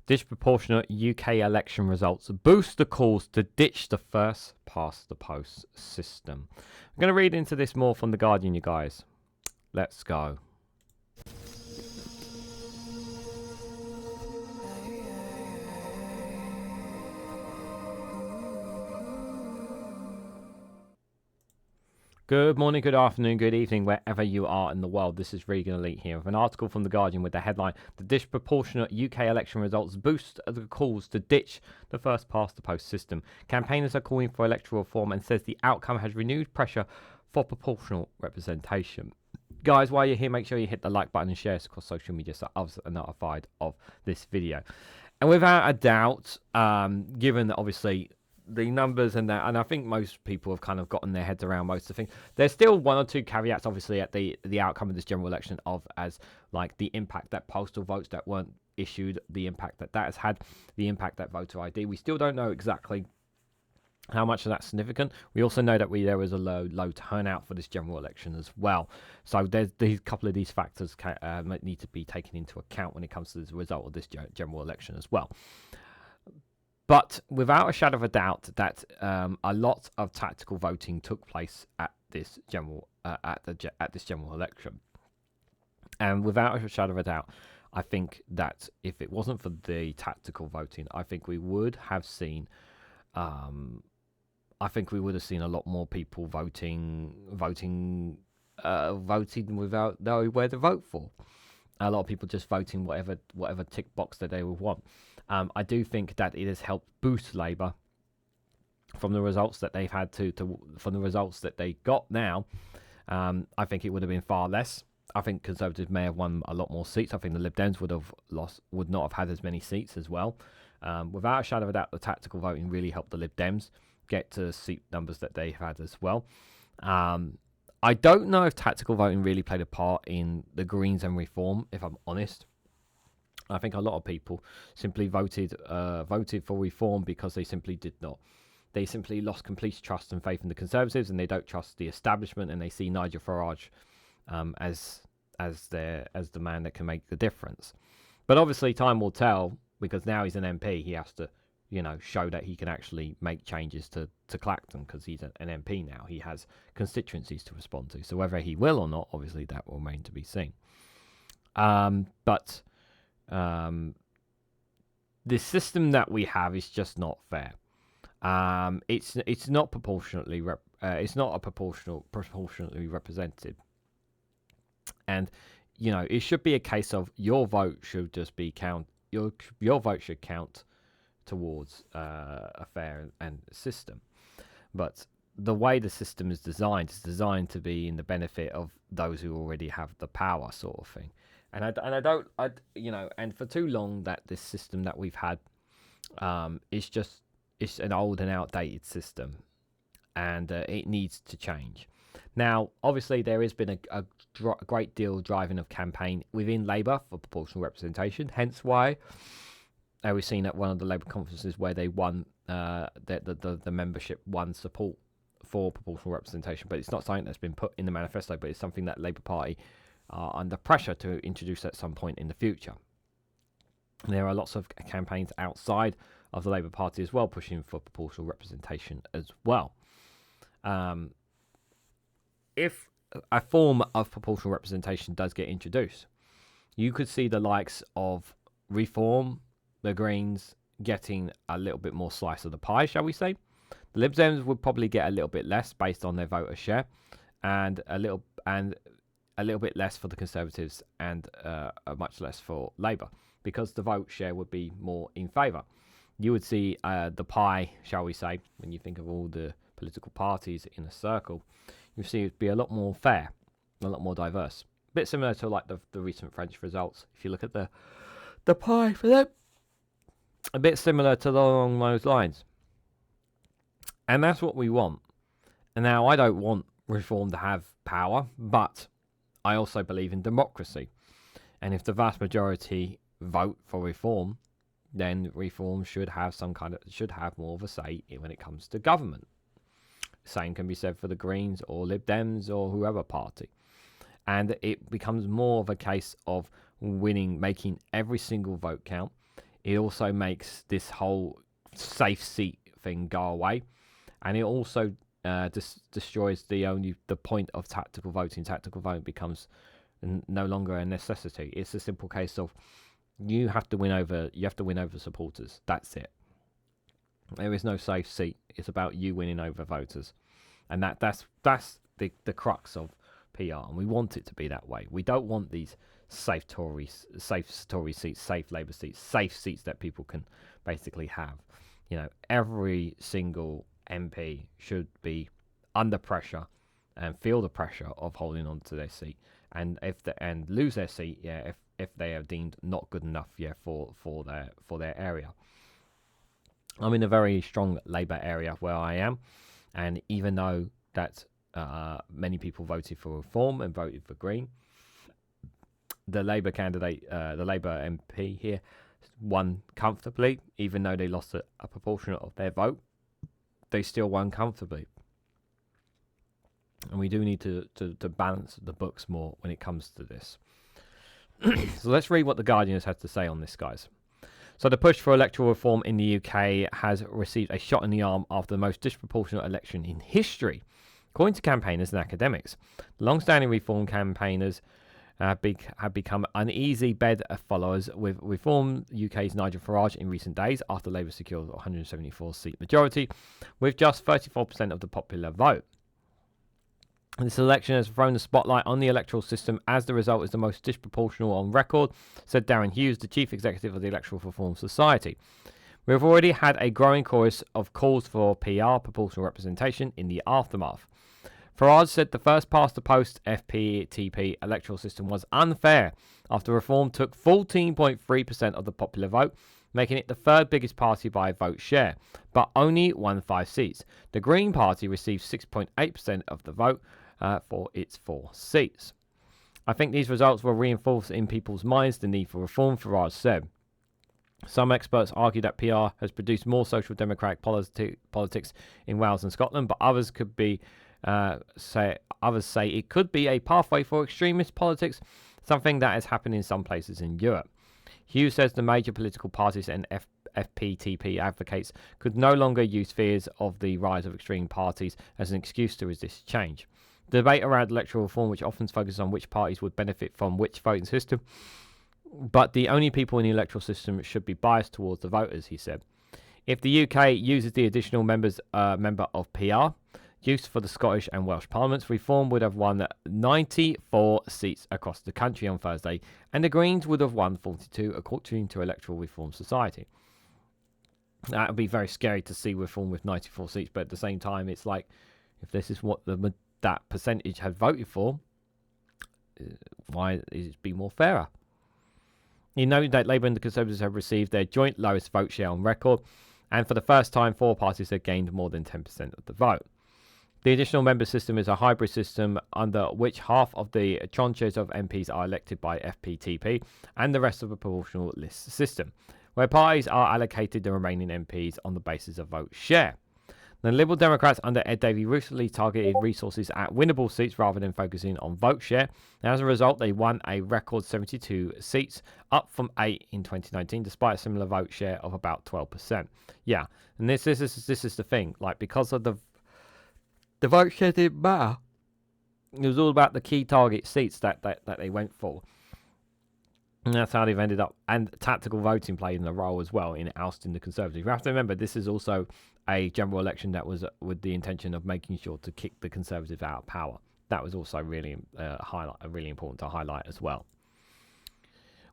Disproportionate UK election results boost the calls to ditch the first past the post system. I'm going to read into this more from The Guardian, you guys. Let's go. Good morning, good afternoon, good evening, wherever you are in the world. This is Reganelite here with an article from The Guardian with the headline, "The disproportionate UK election results boost the calls to ditch the first past the post system. Campaigners are calling for electoral reform and says the outcome has renewed pressure for proportional representation." Guys, while you're here, make sure you hit the like button and share across social media so others are notified of this video. And without a doubt, given that obviously the numbers and that, and I think most people have kind of gotten their heads around most of the things. There's still one or two caveats, obviously, at the outcome of this general election, of as like the impact that postal votes that weren't issued, the impact that has had, the impact that voter ID. We still don't know exactly how much of that's significant. We also know that there was a low turnout for this general election as well. So there's these couple of these factors need to be taken into account when it comes to the result of this general election as well. But without a shadow of a doubt, that a lot of tactical voting took place at this general this general election, and without a shadow of a doubt, I think that if it wasn't for the tactical voting, I think we would have seen, a lot more people voting without knowing where to vote for. A lot of people just voting whatever tick box that they would want. I do think that it has helped boost Labour from the results that they've had from the results that they got now. I think it would have been far less. I think Conservatives may have won a lot more seats. I think the Lib Dems would not have had as many seats as well. Without a shadow of a doubt, the tactical voting really helped the Lib Dems get to seat numbers that they've had as well. I don't know if tactical voting really played a part in the Greens and Reform, if I'm honest. I think a lot of people simply voted for Reform because they simply did not. They simply lost complete trust and faith in the Conservatives, and they don't trust the establishment, and they see Nigel Farage as the man that can make the difference. But obviously, time will tell, because now he's an MP. He has to, show that he can actually make changes to Clacton, because he's an MP now. He has constituencies to respond to. So whether he will or not, obviously, that will remain to be seen. But the system that we have is just not fair. It's not proportionately proportionately represented, and it should be a case of your vote should just be your vote should count towards a fair and system. But the way the system is designed to be in the benefit of those who already have the power, sort of thing. And and for too long that this system that we've had it's an old and outdated system, and it needs to change. Now, obviously, there has been a great deal of driving of campaign within Labour for proportional representation, hence why we've seen at one of the Labour conferences where they won, the membership won support for proportional representation, but it's not something that's been put in the manifesto, but it's something that Labour Party are under pressure to introduce at some point in the future. There are lots of campaigns outside of the Labour Party as well pushing for proportional representation as well. If a form of proportional representation does get introduced, you could see the likes of Reform, the Greens getting a little bit more slice of the pie, shall we say. The Lib Dems would probably get a little bit less based on their voter share, and a little bit less for the Conservatives, and much less for Labour, because the vote share would be more in favour. You would see the pie, shall we say, when you think of all the political parties in a circle, you see it be a lot more fair, a lot more diverse. A bit similar to like the recent French results. If you look at the pie for them, a bit similar to along those lines. And that's what we want. And now, I don't want Reform to have power, but I also believe in democracy. And if the vast majority vote for Reform, then Reform should have more of a say when it comes to government. Same can be said for the Greens or Lib Dems or whoever party. And it becomes more of a case of making every single vote count. it also makes this whole safe seat thing go away, and it also destroys the point of tactical voting. Tactical voting becomes no longer a necessity. It's a simple case of you have to win over supporters. That's it. There is no safe seat. It's about you winning over voters, and that's the crux of PR, and we want it to be that way. We don't want these safe Tory seats, safe Labour seats, safe seats that people can basically have. Every single MP should be under pressure and feel the pressure of holding on to their seat, and lose their seat, if they are deemed not good enough, for their area. I'm in a very strong Labour area where I am, and even though that many people voted for Reform and voted for Green, the Labour candidate, the Labour MP here, won comfortably. Even though they lost a proportion of their vote, they still won comfortably. And we do need to balance the books more when it comes to this. So let's read what The Guardian has had to say on this, guys. So the push for electoral reform in the UK has received a shot in the arm after the most disproportionate election in history, according to campaigners and academics. Longstanding reform campaigners have become uneasy bedfellows with Reform UK's Nigel Farage in recent days after Labour secured a 174-seat majority with just 34% of the popular vote. This election has thrown the spotlight on the electoral system as the result is the most disproportional on record, said Darren Hughes, the chief executive of the Electoral Reform Society. We have already had a growing chorus of calls for PR proportional representation in the aftermath. Farage said the first past the post FPTP electoral system was unfair after Reform took 14.3% of the popular vote, making it the third biggest party by vote share, but only won 5 seats. The Green Party received 6.8% of the vote for its 4 seats. I think these results will reinforce in people's minds the need for reform, Farage said. Some experts argue that PR has produced more social democratic politics in Wales and Scotland, but others say it could be a pathway for extremist politics, something that has happened in some places in Europe. Hughes says the major political parties and FPTP advocates could no longer use fears of the rise of extreme parties as an excuse to resist change. The debate around electoral reform, which often focuses on which parties would benefit from which voting system, but the only people in the electoral system should be biased towards the voters, he said. If the UK uses the additional member of PR used for the Scottish and Welsh parliaments, Reform would have won 94 seats across the country on Thursday, and the Greens would have won 42, according to Electoral Reform Society. That would be very scary to see Reform with 94 seats, but at the same time, it's like, if this is what that percentage had voted for, why is it be more fairer? He noted that Labour and the Conservatives have received their joint lowest vote share on record, and for the first time, 4 parties have gained more than 10% of the vote. The additional member system is a hybrid system under which half of the tranches of MPs are elected by FPTP and the rest of a proportional list system, where parties are allocated the remaining MPs on the basis of vote share. The Liberal Democrats under Ed Davey recently targeted resources at winnable seats rather than focusing on vote share. And as a result, they won a record 72 seats, up from 8 in 2019, despite a similar vote share of about 12%. Yeah, and this is the thing. Like, because of the vote share didn't matter. It was all about the key target seats that they went for. And that's how they've ended up. And tactical voting played a role as well in ousting the Conservatives. We have to remember, this is also a general election that was with the intention of making sure to kick the Conservatives out of power. That was also really really important to highlight as well.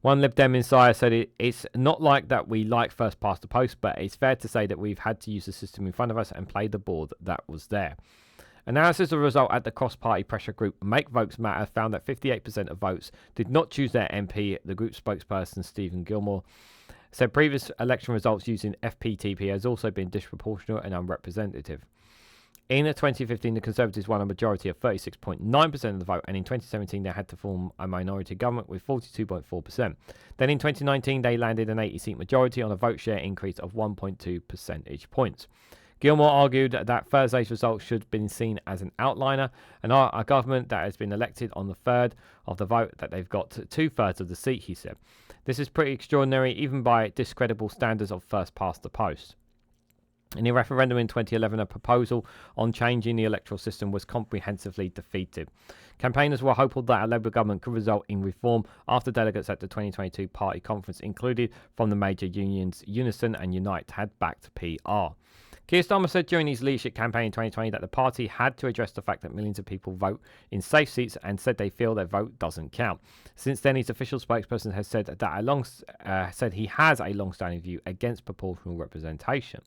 One Lib Dem insider said it's not like that we like first past the post, but it's fair to say that we've had to use the system in front of us and play the board that was there. Analysis of the result at the cross-party pressure group Make Votes Matter found that 58% of votes did not choose their MP. The group spokesperson, Stephen Gilmore, said previous election results using FPTP has also been disproportionate and unrepresentative. In 2015, the Conservatives won a majority of 36.9% of the vote, and in 2017 they had to form a minority government with 42.4%. Then in 2019 they landed an 80-seat majority on a vote share increase of 1.2 percentage points. Gilmore argued that Thursday's result should have been seen as an outliner, and a government that has been elected on the third of the vote that they've got 2/3 of the seat, he said. This is pretty extraordinary, even by discreditable standards of first past the post. In the referendum in 2011, a proposal on changing the electoral system was comprehensively defeated. Campaigners were hopeful that a Labour government could result in reform after delegates at the 2022 party conference, included from the major unions Unison and Unite, had backed PR. Keir Starmer said during his leadership campaign in 2020 that the party had to address the fact that millions of people vote in safe seats, and said they feel their vote doesn't count. Since then, his official spokesperson has said that he has a long-standing view against proportional representation.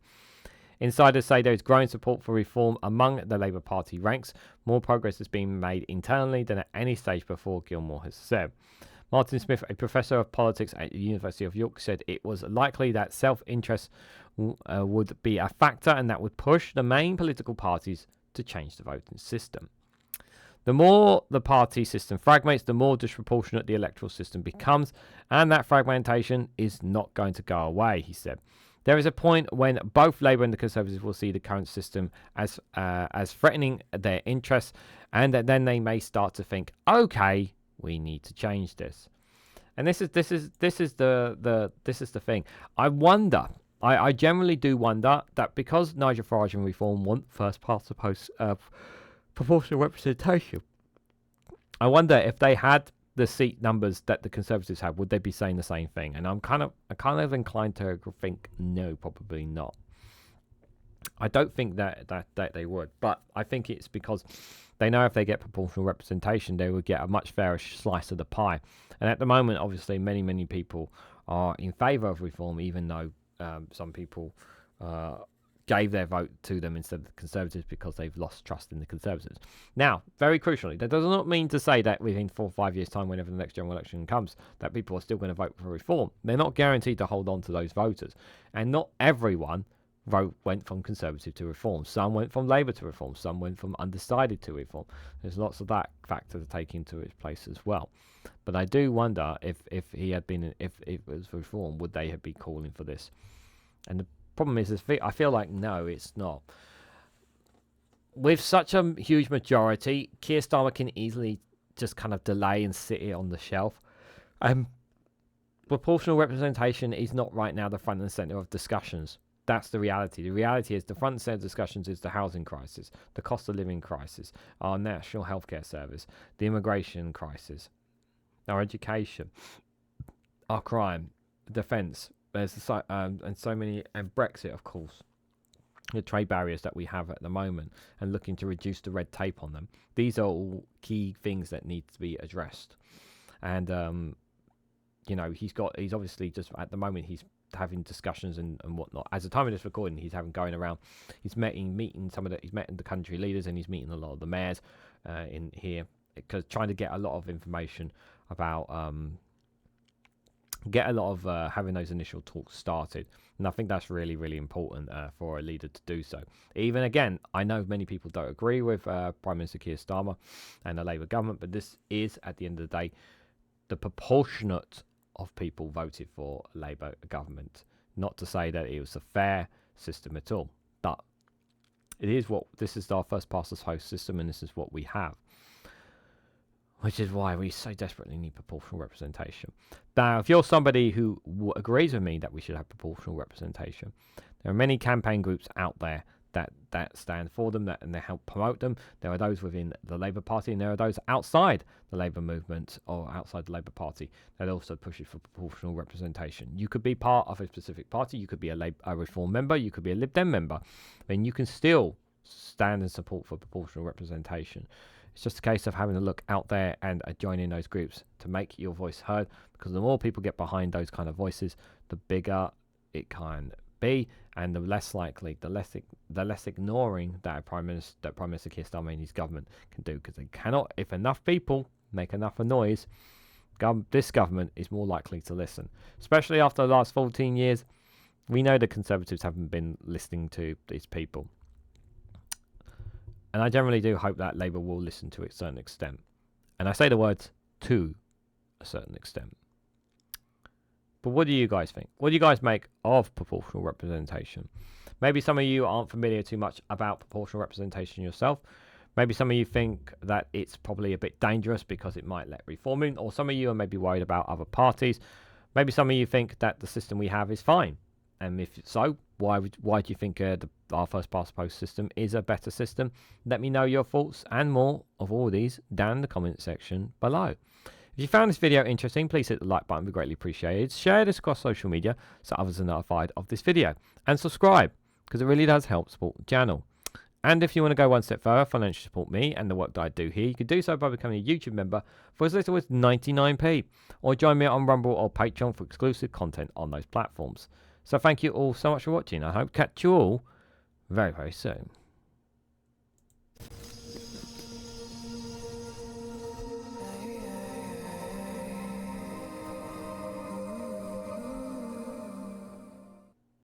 Insiders say there is growing support for reform among the Labour Party ranks. More progress has been made internally than at any stage before, Gilmore has said. Martin Smith, a professor of politics at the University of York, said it was likely that self-interest would be a factor, and that would push the main political parties to change the voting system. The more the party system fragments, the more disproportionate the electoral system becomes, and that fragmentation is not going to go away, he said. There is a point when both Labour and the Conservatives will see the current system as threatening their interests, and then they may start to think, okay, we need to change this. And this is the thing. I wonder. I generally do wonder that because Nigel Farage and Reform want first past the post proportional representation, I wonder if they had the seat numbers that the Conservatives have, would they be saying the same thing? And I'm kind of inclined to think no, probably not. I don't think that they would, but I think it's because they know if they get proportional representation, they would get a much fairer slice of the pie. And at the moment, obviously, many people are in favour of reform, even though some people gave their vote to them instead of the Conservatives because they've lost trust in the Conservatives. Now, very crucially, that does not mean to say that within 4 or 5 years' time, whenever the next general election comes, that people are still going to vote for reform. They're not guaranteed to hold on to those voters. And not everyone went from Conservative to Reform. Some went from Labour to Reform. Some went from undecided to Reform. There's lots of that factor to take into its place as well. But I do wonder if it was Reform, would they have been calling for this? And the problem is, I feel like no, it's not. With such a huge majority, Keir Starmer can easily just kind of delay and sit it on the shelf. Proportional representation is not right now the front and centre of discussions. That's the reality. The reality is the front and centre discussions is the housing crisis, the cost of living crisis, our national healthcare service, the immigration crisis, our education, our crime, defence. There's and so many, and Brexit, of course, the trade barriers that we have at the moment, and looking to reduce the red tape on them. These are all key things that need to be addressed. And he's obviously just at the moment he's having discussions and whatnot. As the time of this recording, he's going around. He's met in the country leaders, and he's meeting a lot of the mayors in here, because trying to get a lot of information about having those initial talks started. And I think that's really, really important for a leader to do so. Even again, I know many people don't agree with Prime Minister Keir Starmer and the Labour government, but this is, at the end of the day, the proportionate of people voted for a Labour government. Not to say that it was a fair system at all, but this is our first past the post system, and this is what we have. Which is why we so desperately need proportional representation. Now, if you're somebody who agrees with me that we should have proportional representation, there are many campaign groups out there that stand for them, and they help promote them. There are those within the Labour Party, and there are those outside the Labour movement or outside the Labour Party that also pushes for proportional representation. You could be part of a specific party. You could be a Reform member. You could be a Lib Dem member. Then you can still stand in support for proportional representation. It's just a case of having a look out there and joining those groups to make your voice heard, because the more people get behind those kind of voices, the bigger it can be, and the less likely, the less ignoring that Prime Minister Keir Starmer and his government can do, because they cannot, if enough people make enough noise, this government is more likely to listen. Especially after the last 14 years, we know the Conservatives haven't been listening to these people. And I generally do hope that Labour will listen to a certain extent. And I say the words to a certain extent. But what do you guys think? What do you guys make of proportional representation? Maybe some of you aren't familiar too much about proportional representation yourself. Maybe some of you think that it's probably a bit dangerous because it might let reform in, or some of you are maybe worried about other parties. Maybe some of you think that the system we have is fine. And if so, why do you think our first past the post system is a better system? Let me know your thoughts and more of all these down in the comment section below. If you found this video interesting, please hit the like button, be greatly appreciated. Share this across social media so others are notified of this video. And subscribe, because it really does help support the channel. And if you want to go one step further, financially support me and the work that I do here, you can do so by becoming a YouTube member for as little as 99p, or join me on Rumble or Patreon for exclusive content on those platforms. So thank you all so much for watching. I hope to catch you all very, very soon.